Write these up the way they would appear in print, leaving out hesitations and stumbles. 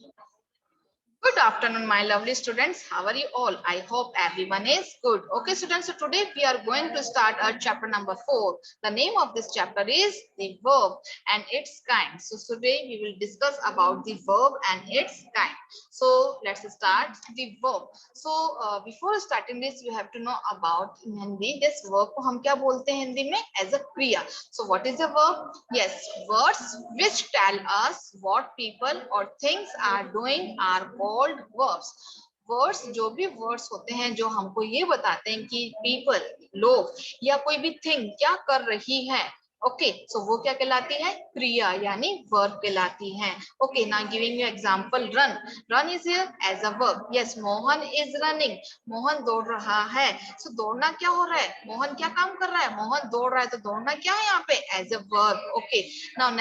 Good afternoon, my lovely students. How are you all? I hope everyone is good. Okay, students, so today we are going to start our chapter number 4. The name of this chapter is the verb and its kind. So today we will discuss about the verb and its kind. So let's start the verb. So before starting this, you have to know about in Hindi this verb को हम क्या बोलते हैं हिंदी में as a क्रिया. So what is a verb? Yes, words which tell us what people or things are doing are called verbs. Words जो भी words होते हैं जो हमको ये बताते हैं कि पीपल लोग या कोई भी थिंग क्या कर रही है. ओके सो वो क्या कहलाती है क्रिया यानी वर्ब कहलाती है. Okay now giving you example run. Run is here as a verb. Yes Mohan is running. Mohan दौड़ रहा है. सो दौड़ना क्या हो रहा है मोहन क्या काम कर रहा है मोहन दौड़ रहा है तो दौड़ना क्या है यहाँ पे as a verb. Okay now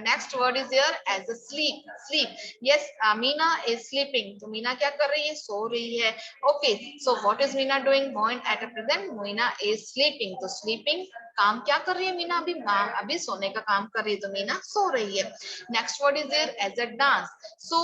next word is here as a sleep. Sleep yes Meena is sleeping. तो मीना क्या कर रही है सो रही है. Okay so what is Meena doing point at a present Meena is sleeping. तो स्लीपिंग काम क्या कर रही है मीना अभी सोने का काम कर रही है तो मीना सो रही है. Next word is there as a dance. So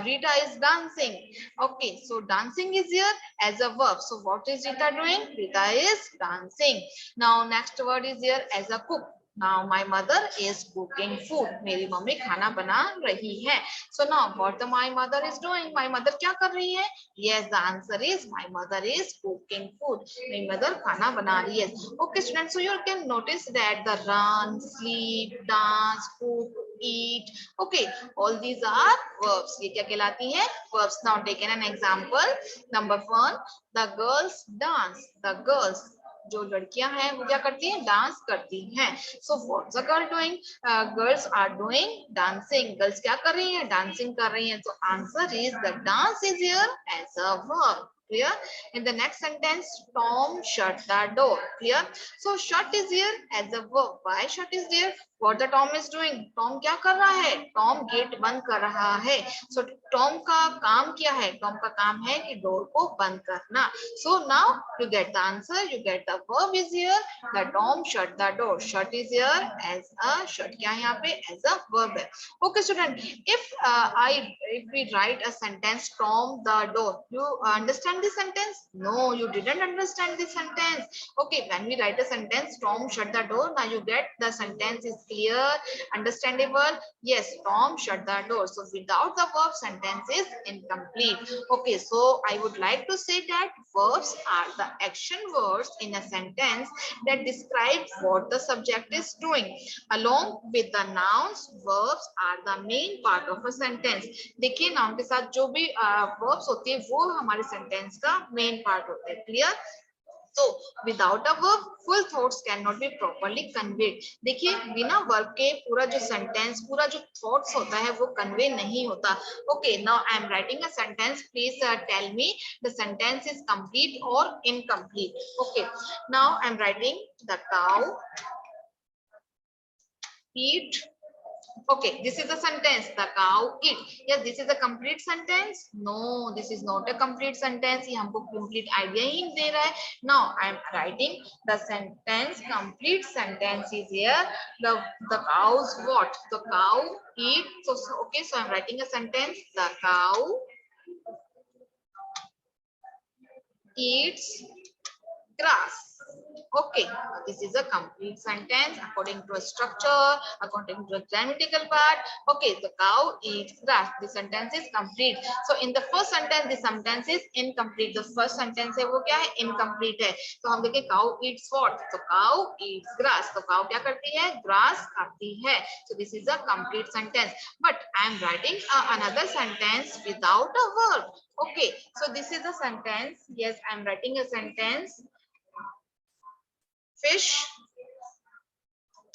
Rita is dancing. Okay so dancing is here as a verb. So what is Rita doing Rita is dancing. Now next word is here as a cook. Now my mother is cooking food. मेरी mummy खाना बना रही है. So now what the my mother is doing? My mother क्या कर रही है? Yes, the answer is my mother is cooking food. मेरी mother खाना बना रही है. Okay, students. So you can notice that the run, sleep, dance, cook, eat. Okay, all these are verbs. ये क्या कहलाती है? Verbs. Now taken an example. Number 1, the girls dance. The girls जो लड़कियां हैं वो क्या करती हैं डांस करती हैं. So what's a girl doing? Girls are doing dancing. Girls क्या कर रही हैं डांसिंग कर रही हैं. तो answer is the dance is here as a verb. Clear? In the next sentence, Tom shut the door. Clear? So shut is here as a verb. Why shut is there? What the Tom is doing? Tom क्या कर रहा है? Tom gate बंद कर रहा है. So Tom का काम क्या है? Tom का काम है कि डोर को बंद करना. So now you get the answer. You get the verb is here. The Tom shut the door. Shut is here as a shut. क्या है यहाँ पे as a verb है. Okay student. If we write a sentence Tom the door, you understand the sentence? No, you didn't understand the sentence. Okay, when we write a sentence Tom shut the door, now you get the sentence is clear, understandable. Yes, Tom shut the door. So without the verb sentence is incomplete. Okay, so I would like to say that verbs are the action words in a sentence that describe what the subject is doing. Along with the nouns, verbs are the main part of a sentence. देखिए noun के साथ जो भी verbs होती है वो हमारे sentence का मेन पार्ट होता है. Clear? So without a verb, full thoughts cannot be properly conveyed. देखिए बिना वर्ब के पूरा जो सेंटेंस पूरा जो थॉट्स होता है वो कन्वे नहीं होता. Okay, now I am writing a sentence. Please tell me the sentence is complete or incomplete. Okay, now I am writing the cow eat. Okay, this is a sentence. The cow eat. Yes, this is a complete sentence. No, this is not a complete sentence. ये हमको complete idea ही दे रहा है. Now I am writing the sentence. Complete sentence is here. The cow's what? The cow eat. So okay, so I am writing a sentence. The cow eats grass. Okay, this is a complete sentence according to a structure, according to a grammatical part. Okay, the cow eats grass. The sentence is complete. So in the first sentence, the sentence is incomplete. The first sentence है वो क्या है? Incomplete है. तो हम देखें cow eats what? So cow eats grass. तो cow क्या करती है? Grass खाती है. So this is a complete sentence. But I am writing another sentence without a verb. Okay, so this is a sentence. Yes, I am writing a sentence. Fish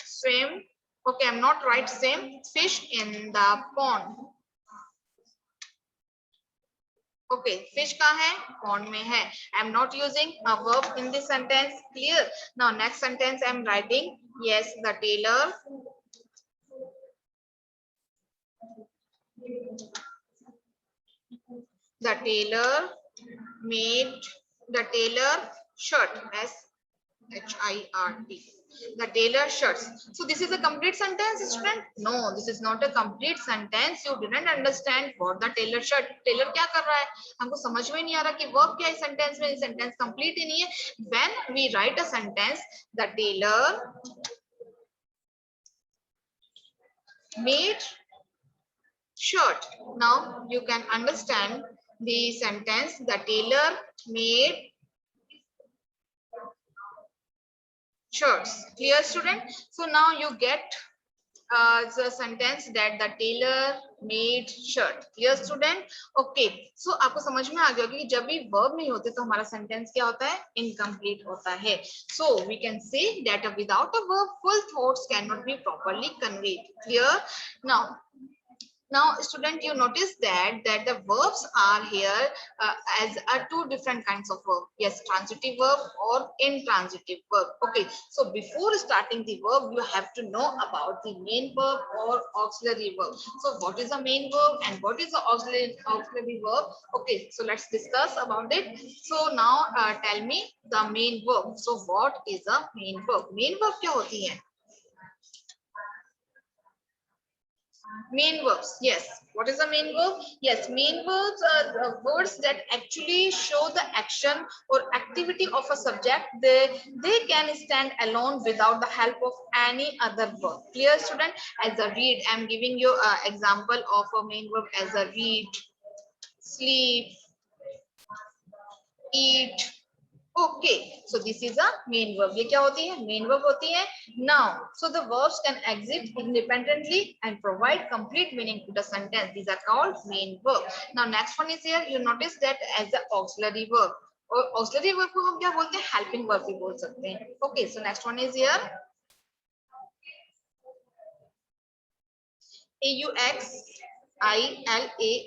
swim. Okay, I'm not right swim. Fish in the pond. Okay, fish कहाँ है? Pond में है. I'm not using a verb in this sentence. Clear? Now next sentence I'm writing. Yes, the tailor made the tailor shirt. SHIRT. The tailor shirts. So this is a complete sentence, student? No, this is not a complete sentence. You didn't understand what the tailor shirt. Tailor क्या कर रहा है? हमको समझ में नहीं आ रहा कि verb क्या है sentence में. Sentence complete ही नहीं है. When we write a sentence, the tailor made shirt. Now you can understand the sentence. The tailor made shirts. Clear, student? So now you get the sentence that the tailor made shirt. Clear, student? Okay. So आपको समझ में आ गया होगा कि जब भी verb नहीं होते तो हमारा sentence क्या होता है? Incomplete होता है. So we can say that without a verb, full thoughts cannot be properly conveyed. Clear? Now, student, you notice that the verbs are here as two different kinds of verb. Yes, transitive verb or intransitive verb. Okay, so before starting the verb, you have to know about the main verb or auxiliary verb. So what is the main verb and what is the auxiliary verb? Okay, so let's discuss about it. So now tell me the main verb. So what is the main verb? Main verb क्या होती है? Main verbs. Yes. What is the main verb? Yes, main verbs are words that actually show the action or activity of a subject. They can stand alone without the help of any other verb. Clear, student? As a read, I'm giving you an example of a main verb as a read, sleep, eat. Okay, so this is a main verb. ये क्या होती है? Main verb होती है noun. So the verbs can exist independently and provide complete meaning to the sentence. These are called main verb. Now next one is here. You notice that as the auxiliary verb. और auxiliary verb को हम क्या बोलते हैं? Helping verb भी बोल सकते हैं. Okay, so next one is here. AUXILARY,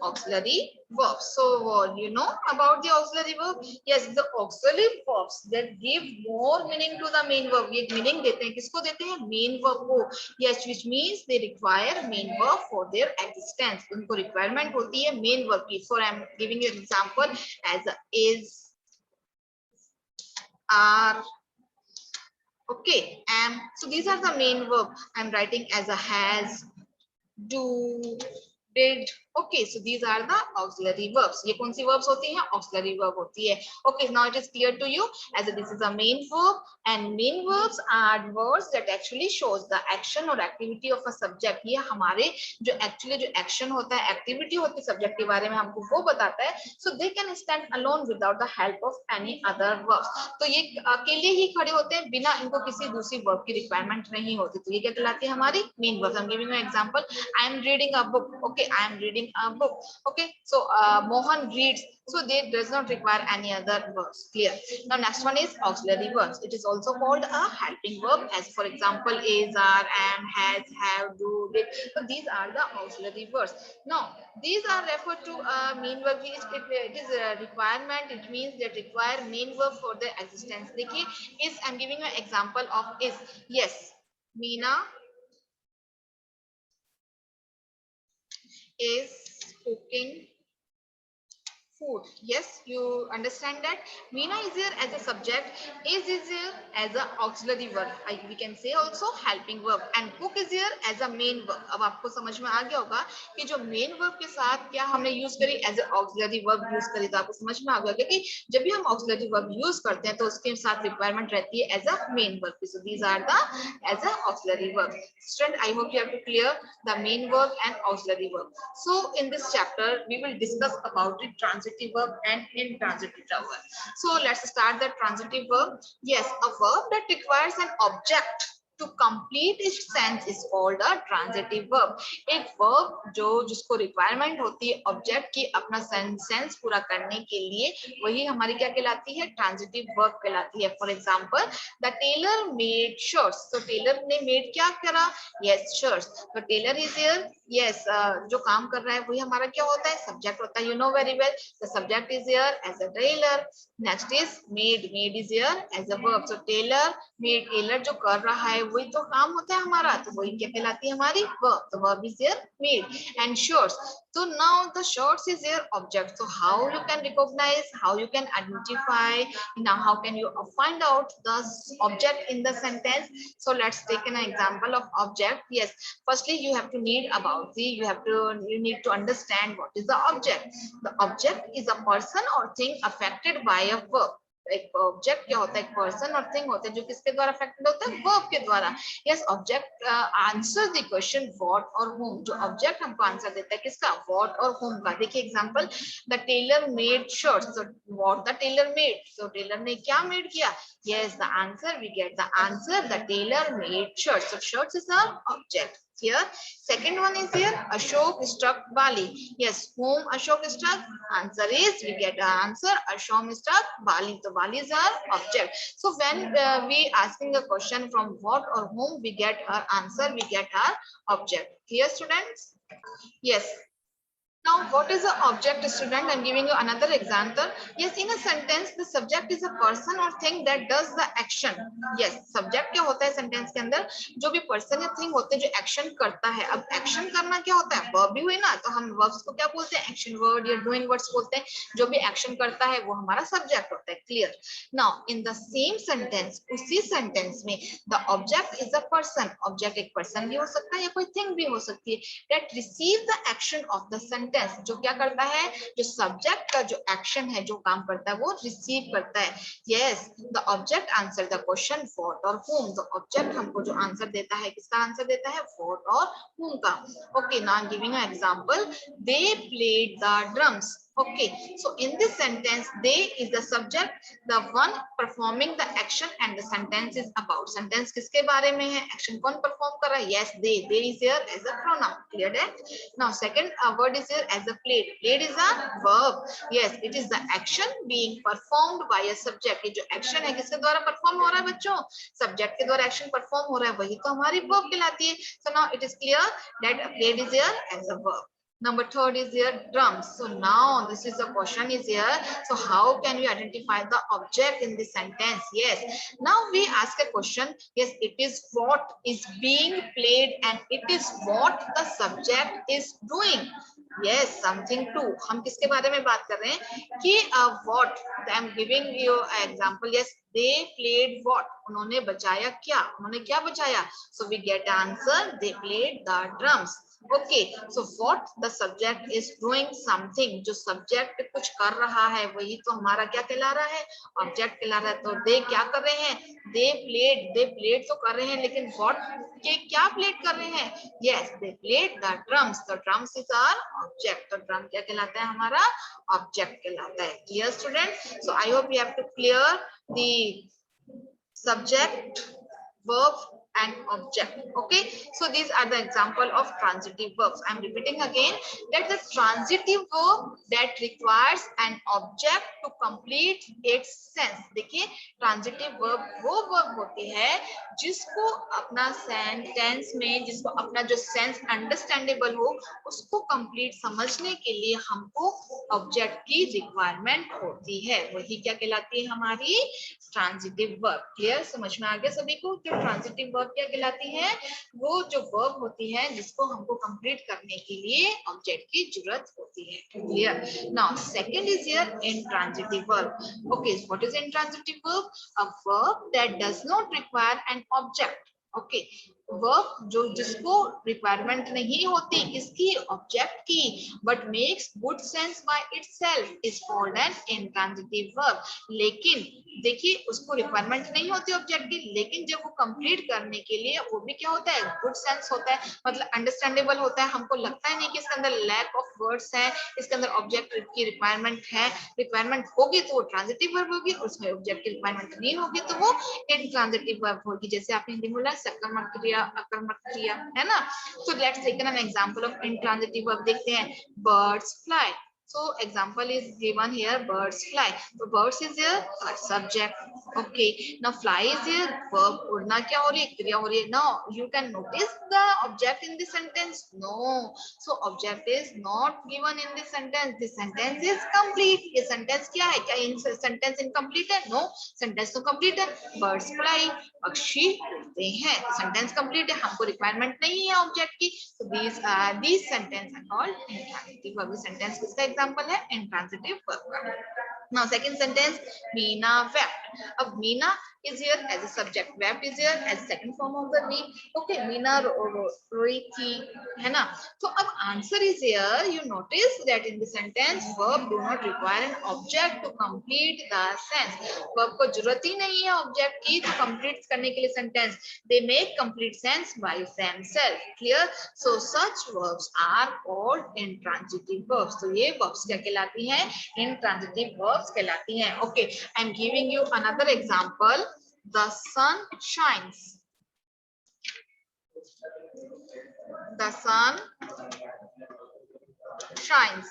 auxiliary verbs. So you know about the auxiliary verb? Yes, the auxiliary verbs that give more meaning to the main verb. ये meaning देते हैं, किसको देते हैं? Main verb को. Yes, which means they require main verb for their existence. उनको requirement होती है main verb की. So I am giving you an example as is, are. Okay, so these are the main verb. I'm writing as a has, do, did. Okay, so these are the auxiliary verbs. ये कौन सी verbs होती हैं? Auxiliary verb होती है. Okay, now it is clear to you as this is a main verb, and main verbs are words that actually shows the action or activity of a subject. ये हमारे जो actually जो action होता है, activity होती है subject के बारे में हमको वो बताता है. So they can stand alone without the help of any other verbs. तो ये अकेले ही खड़े होते हैं, बिना इनको किसी दूसरी verb की requirement नहीं होती. तो ये क्या कहलाती है? हमारी main verbs. I'm giving you an example. I am reading a book. Okay, I am reading a book. Okay, so Mohan reads, so they does not require any other verbs. Clear? Now next one is auxiliary verbs. It is also called a helping verb, as for example is, are, am, has, have, do, did. So these are the auxiliary verbs. Now these are referred to main verb. It is a requirement. It means that require main verb for their existence. देखिए, is, I'm giving you an example of is. Yes, Meena is cooking food. Yes, you understand that. Meena is here as a subject, is here as an auxiliary verb. We can say also helping verb, and cook is here as a main verb. अब आपको समझ में आ गया होगा कि जो main verb के साथ क्या हमने यूज करी as a auxiliary verb use करी. तो आपको समझ में आ गया कि जब भी हम auxiliary verb यूज करते हैं तो उसके साथ requirement रहती है as a main verb. So these are the as a auxiliary verb. Student, I hope you have to clear the main verb and auxiliary verb. So in this chapter we will discuss about the transitive verb and intransitive verb. So let's start the transitive verb. Yes, a verb that requires an object to complete its sense is called a transitive verb. एक verb जो जिसको requirement होती है object की अपना sense पूरा करने के लिए, वही हमारी क्या कहलाती है? Transitive verb कहलाती है. For example, the tailor made shirts. So tailor ने made क्या करा? Yes, shirts. So tailor is here. Yes, जो काम कर रहा है वही हमारा क्या होता है? Subject होता है. You know very well. The subject is here as a tailor. Next is made. Made is here as a verb. So tailor made. Tailor जो कर रहा है वही तो काम होता है हमारा, तो वही क्या कहलाती है हमारी वर्ब, तो verb is here made. And shirts, so now the shorts is your object. So how you can recognize, how you can identify, now how can you find out the object in the sentence? So let's take an example of object. Yes, firstly you have to need about the, you need to understand what is the object. The object is a person or thing affected by a verb. एक object क्या होता है, एक person और thing होता है जो किसके द्वारा अफेक्टेड होता है, वर्ब के द्वारा. Yes, object answer the question what और whom. जो ऑब्जेक्ट हमको आंसर देता है किसका, व्हाट और whom का. देखिए example, the tailor made shirts. so what the tailor made, so tailor ने क्या मेड किया. yes, the answer, we get the answer, the tailor made shirts. so shirts is our object here. Second one is here, Ashok struck Bali. yes, whom Ashok struck, answer is, we get our answer, Ashok struck Bali. so Bali is our object. So when we asking a question from what or whom, we get our answer, we get our object. Here students, yes. Now, what is the object, student? I'm giving you another example. Yes, in a sentence, the subject is a person or thing that does the action. Yes, subject क्या होता है sentence के अंदर, जो भी person या thing होते हैं जो action करता है. अब action करना क्या होता है, verb भी हुई ना, तो हम verbs को क्या बोलते हैं, action word या doing words बोलते हैं. जो भी action करता है वो हमारा subject होता है. Clear? Now, in the same sentence, उसी sentence में the object is a person. Object एक person भी हो सकता है या कोई thing भी हो सकती है. That receive the action of the sentence. जो क्या करता है, जो सब्जेक्ट का जो एक्शन है, जो काम करता है वो रिसीव करता है. Yes, the object answer the question what और whom. द ऑब्जेक्ट हमको जो आंसर देता है, किसका आंसर देता है, व्हाट और whom का. Okay, now I am giving an example. They played the drums. Okay, so in this sentence, they is the subject, the one performing the action, and the sentence is about. Sentence किसके बारे में है, action कौन perform कर रहा है. Yes, they is here as a pronoun. Clear that? Now second word is here as a played. Played is a verb. Yes, it is the action being performed by a subject. ये जो action है किसके द्वारा perform हो रहा है बच्चों, subject के द्वारा action perform हो रहा है, वही तो हमारी verb कहलाती है. So now it is clear that played is here as a verb. Number third is here drums. So now this is the question is here. So how can we identify the object in this sentence? Yes. Now we ask a question. Yes, it is what is being played and it is what the subject is doing. Yes, something too. हम किसके बारे में बात कर रहे हैं कि what. I am giving you an example. Yes, they played what. उन्होंने बजाया क्या, उन्होंने क्या बजाया. So we get answer. They played the drums. Okay, so what the subject is doing something. जो subject कुछ कर रहा है वही तो हमारा क्या कहला रहा है, object कहला रहा है. तो they क्या कर रहे हैं, they played तो कर रहे हैं, लेकिन what के क्या played कर रहे हैं. Yes, they played the drums. तो drums is our object. तो drum क्या कहलाता है, हमारा object कहलाता है. Clear student? So I hope you have to clear the subject, verb and object. Okay, so these are the example of transitive verbs. I'm repeating again that the transitive verb that requires an object to complete its sense. देखिए transitive verb वो verb होती है जिसको अपना sentence में, जिसको अपना जो sense understandable हो, उसको complete समझने के लिए हमको object की requirement होती है. वही क्या कहलाती है, हमारी transitive verb. Clear? समझ में आ गया सभी को. जो transitive verb क्या कहलाती है, वो जो verb होती है जिसको हमको complete करने के लिए object की जरूरत होती है. Clear? Now second is here intransitive verb. Okay, what is intransitive verb? A verb that does not require an object. Okay, verb जो जिसको रिक्वायरमेंट नहीं होती किसकी, ऑब्जेक्ट की, but makes good sense by itself is called an intransitive verb. लेकिन देखिए उसको requirement नहीं होती ऑब्जेक्ट की, लेकिन जब वो कंप्लीट करने के लिए वो भी क्या होता है, गुड सेंस होता है, मतलब अंडरस्टैंडेबल होता है. हमको लगता है नहीं कि इसके अंदर लैक ऑफ वर्ड्स है, इसके अंदर ऑब्जेक्ट की रिक्वायरमेंट है. रिक्वायरमेंट होगी तो वो ट्रांजिटिव वर्ब होगी, उसमें ऑब्जेक्ट की रिक्वायरमेंट नहीं होगी तो वो इंट्रांजिटिव वर्ब होगी. जैसे आपने हिंदी में बोला सकर्मक क्रिया, अकर्मक क्रिया, है ना. So let's take an example of intransitive verb. देखते हैं birds fly. So example is given here, birds fly. So birds is here subject. Okay, now fly is here verb. उड़ना क्या हो रही है, क्रिया हो रही है. Now you can notice the object in the sentence. No, so object is not given in the sentence. The sentence is complete. ये sentence क्या है, क्या in sentence incomplete है? No, sentence तो complete है. Birds fly, पक्षी उड़ते हैं. Sentence complete है, हमको requirement नहीं है object की. So these sentence are called intransitive verb. Sentence किसका example है? Intransitive verb. Now second sentence, Meena wept. अब Meena is here as a subject, wept is here as second form of the verb. Okay, Meena रोई थी, है ना? तो अब answer is here. You notice that in the sentence verb do not require an object to complete the sense. Verb को जरूरत ही नहीं है object की तो complete करने के लिए sentence. They make complete sense by themselves. Clear? So such verbs are called intransitive verbs. तो ये verbs क्या कहलाती हैं? Intransitive verbs कहलाती हैं. Okay, I'm giving you another example. The sun shines. The sun shines.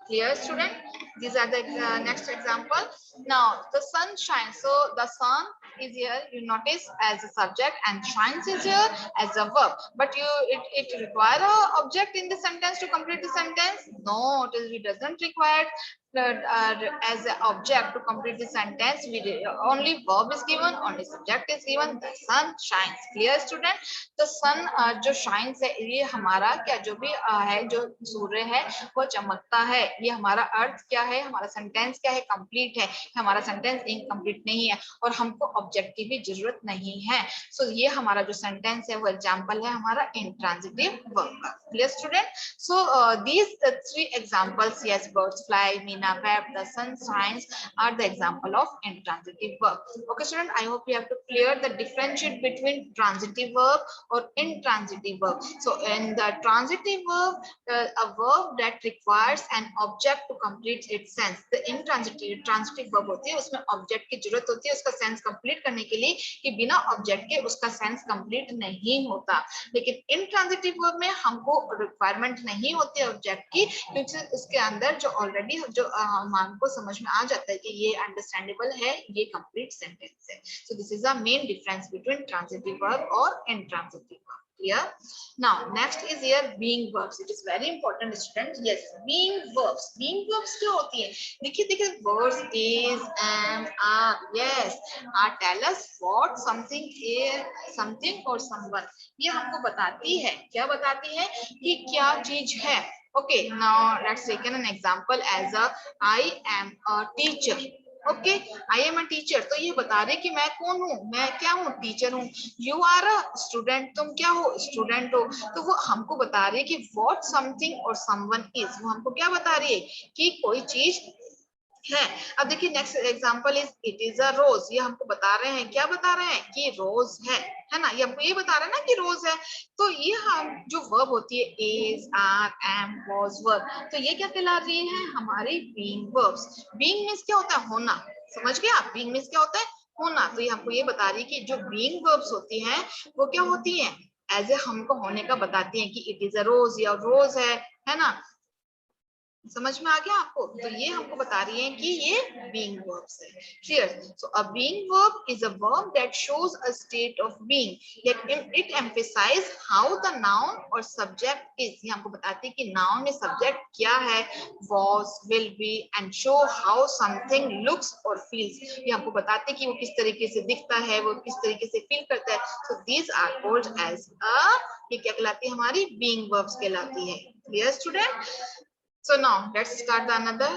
Clear, student? These are the next example. Now the sun shines. So the sun is here, you notice, as a subject, and shines is here as a verb. But it require a object in the sentence to complete the sentence? No, it doesn't require as an object to complete the sentence. Only verb is given, only subject is given. The sun shines. Clear, student? The sun जो shines है, ये हमारा क्या जो भी है, जो सूर्य है वो चमकता है. ये हमारा अर्थ क्या है, हमारा सेंटेंस क्या है, कंप्लीट है. हमारा सेंटेंस इनकम्प्लीट नहीं है और हमको ऑब्जेक्ट की भी जरूरत नहीं है. सो ये हमारा जो सेंटेंस है वो एग्जांपल है हमारा इंट्रांजिटिव वर्ब का. Clear student? So these three examples, yes, birds fly, Meena wept, the sun shines, are the example of intransitive verb. Okay student, I hope you have to clear the differentiate between transitive verb or intransitive verb. So in the transitive verb, a verb that requires an object to complete its sense. The transitive verb होती है, उसमें object की जरूरत होती है उसका sense complete करने के लिए, कि बिना object के उसका sense complete नहीं होता. लेकिन intransitive verb में हमको requirement नहीं होती है object की, क्योंकि उसके अंदर जो already जो हमको समझ में आ जाता है कि ये understandable है, ये complete sentence है. So this is the main difference between transitive verb or intransitive verb. Clear? Now next is here being verbs. It is very important, students. Yes, being verbs. Being verbs क्या होती है? देखिए words is, am, are. Yes, are tell us what something is, something or someone. ये हमको बताती है, क्या बताती है कि क्या चीज है. Okay, now let's take an example as a I am a teacher. Okay, I am a teacher. तो ये बता रहे कि मैं कौन हूँ, मैं क्या हूँ, टीचर हूँ. यू आर अ स्टूडेंट, तुम क्या हो, स्टूडेंट हो. तो वो हमको बता रही है कि व्हाट समथिंग और समवन इज. वो हमको क्या बता रही है कि कोई चीज है. अब देखिए next example is it is a rose. ये हमको बता रहे हैं, क्या बता रहे हैं कि रोज है ना. ये हमको ये बता रहे हैं ना कि रोज है. तो ये हम जो वर्ब होती है इज, आर, एम, वाज, वर, तो ये क्या कहला रही है, हमारी बीइंग वर्ब्स. बीइंग मींस क्या होता है, होना. समझ गए आप? बीइंग मींस क्या होता है, होना. तो ये हमको ये बता रही है कि जो बीइंग वर्ब्स होती हैं वो क्या होती हैं, एज ए हमको होने का बताती हैं कि इट इज अ रोज या रोज है ना. समझ में आ गया आपको? तो ये हमको बता रही है कि ये being verbs है. Clear? So a being verb is a verb that shows a state of being. Yet it emphasizes how the noun or subject is. ये हमको बताती है कि noun में subject क्या है, was, will be, and show how something looks or feels. ये हमको बताते हैं कि वो किस तरीके से दिखता है, वो किस तरीके से feel करता है. So these are called as a, ये क्या कहलाती है, हमारी being verbs कहलाती है. Clear student? So now let's start the another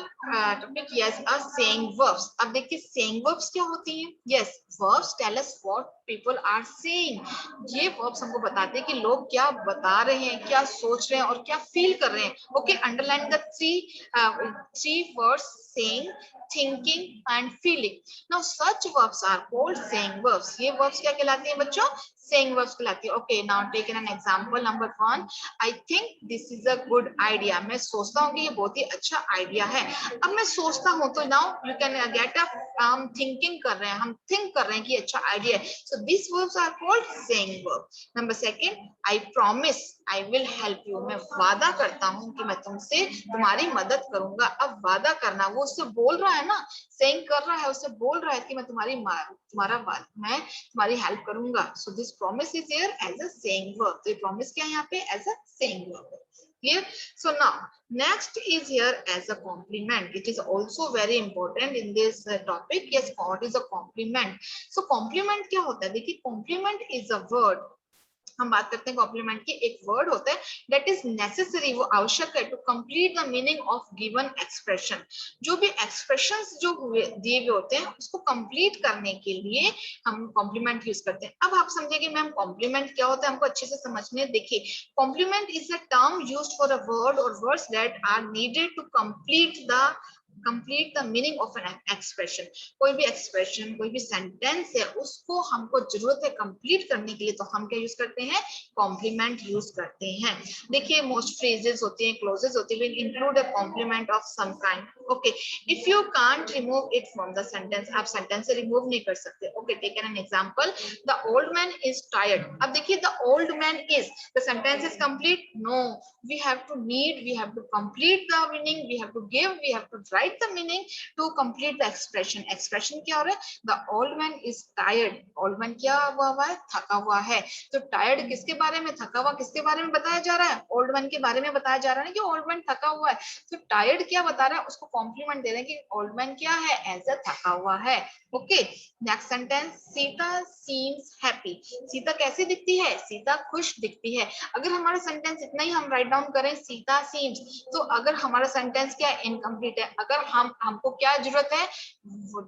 topic. Yes, a saying verbs. अब देखिए saying verbs क्या होती हैं. Yes, verbs tell us what people are saying. ये verbs हमको बताते हैं कि लोग क्या बता रहे हैं, क्या सोच रहे हैं और क्या feel कर रहे हैं. Okay, underline the three words: saying, thinking and feeling. Now such verbs are called saying verbs. ये verbs क्या कहलाती हैं बच्चों? Saying verbs कहलाती है. Okay, now take an example. Number 1, I think this is a good idea. मैं सोचता हूँ कि ये बहुत ही अच्छा आइडिया है. अब मैं सोचता हूँ तो now you can get a thinking कर रहे हैं, हम think कर रहे हैं कि अच्छा आइडिया है. So these verbs are called saying verb. Number second, I promise I will help you. मैं वादा करता हूँ कि मैं तुमसे तुम्हारी मदद करूंगा. अब वादा करना, वो उससे बोल रहा है ना, saying कर रहा है, उससे बोल रहा है कि मैं मैं तुम्हारी हेल्प करूंगा. So this promise is here as a saying verb. तो ये promise क्या है यहाँ पे? As a saying verb. Clear? So now next is here as a compliment. It is also very important in this topic. Yes, what is a compliment? So compliment क्या होता है? देखिए, compliment is a word. हम बात करते हैं complement की. एक वर्ड होता है दैट इज नेसेसरी, वो आवश्यक है to complete the meaning of given expression. जो भी एक्सप्रेशंस जो दिए हुए होते हैं उसको कंप्लीट करने के लिए हम कॉम्प्लीमेंट यूज करते हैं. अब आप समझिए कि मैम कॉम्प्लीमेंट क्या होता है, हमको अच्छे से समझने. देखिए, complement is a term used for a word और words that are needed to complete the meaning of an expression. कोई भी एक्सप्रेशन, कोई भी सेंटेंस है, उसको हमको जरूरत है कंप्लीट करने के लिए, तो हम क्या यूज करते हैं? कॉम्प्लीमेंट यूज करते हैं. देखिए, मोस्ट फ्रेजेस होती हैं, क्लोजेस होती है, include a complement of some kind. Okay, if you can't remove it from the sentence, आप सेंटेंस से रिमूव नहीं कर सकते. Okay, take an example, the old man is tired. अब देखिए, the old man is, the sentence is complete? No, we have to complete the meaning, we have to write the meaning to complete the expression. Expression क्या हो रहा है? The old man is tired. Old man क्या हुआ है? थका हुआ है. तो tired किसके बारे में, थका हुआ किसके बारे में बताया जा रहा है? old man के बारे में बताया जा रहा है कि old man थका हुआ है. तो tired क्या बता रहा है? उसको compliment दे रहे हैं कि old man क्या है? as a थका हुआ है. Okay, next sentence, Sita seems happy. Sita कैसी दिखती है? सीता खुश दिखती है. अगर हमारा सेंटेंस इतना ही हम राइट डाउन करें, सीता seems, तो अगर हमारा सेंटेंस क्या है? इनकम्प्लीट है. अगर हमको क्या जरूरत है?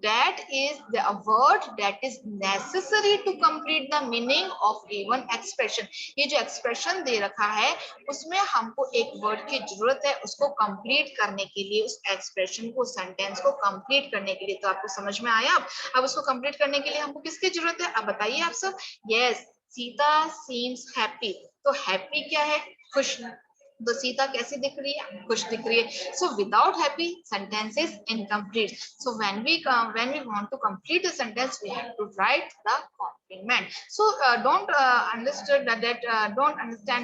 That is the word that is necessary to complete the meaning of given expression. ये जो एक्सप्रेशन दे रखा है उसमें हमको एक वर्ड की जरूरत है उसको कंप्लीट करने के लिए, उस एक्सप्रेशन को, सेंटेंस को कंप्लीट करने के लिए. तो आपको समझ में आया? अब उसको कंप्लीट करने के लिए हमको किसकी जरूरत है? अब बताइए आप सब. Yes, Sita seems happy. तो हैप्पी क्या है? खुश. तो सीता कैसी दिख रही है? खुश दिख रही है. So without happy sentence is incomplete. So when we want to complete the sentence we have to write the complement. So don't understand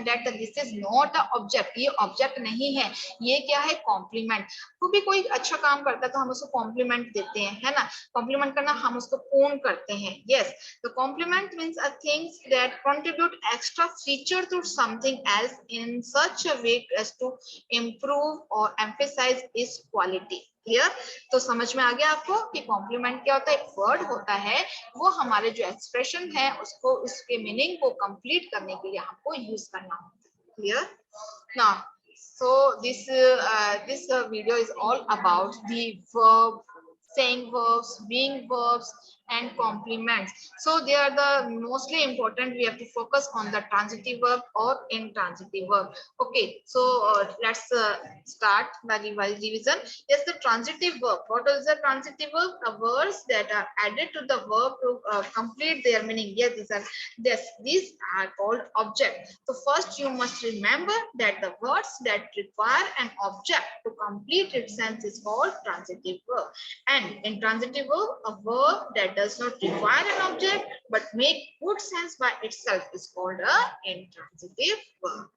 that this is not a object. ये ऑब्जेक्ट नहीं है, ये क्या है? कॉम्प्लीमेंट. तो भी कोई अच्छा काम करता है तो हम उसको कॉम्प्लीमेंट देते हैं, है ना? कॉम्प्लीमेंट करना, हम उसको पूर्ण करते हैं. Yes, the complement means a things that contribute extra feature to something else in such a way as to improve or emphasize its quality. Clear? तो समझ में आ गया आपको कि कॉम्प्लीमेंट क्या होता है? एक वर्ड होता है, वो हमारे जो एक्सप्रेशन है उसको, उसके मीनिंग को कंप्लीट करने के लिए हमको यूज करना होता है. Clear? Now, so this video is all about the verb, saying verbs, being verbs, and complements. So they are the mostly important. We have to focus on the transitive verb or intransitive verb. Okay, so let's start the revision. Yes, the transitive verb. What is the transitive verb? The words that are added to the verb to complete their meaning. Yes, these are called object. So first you must remember that the words that require an object to complete its sense is called transitive verb. And intransitive verb, a verb that does not require an object but make good sense by itself, is called a intransitive verb.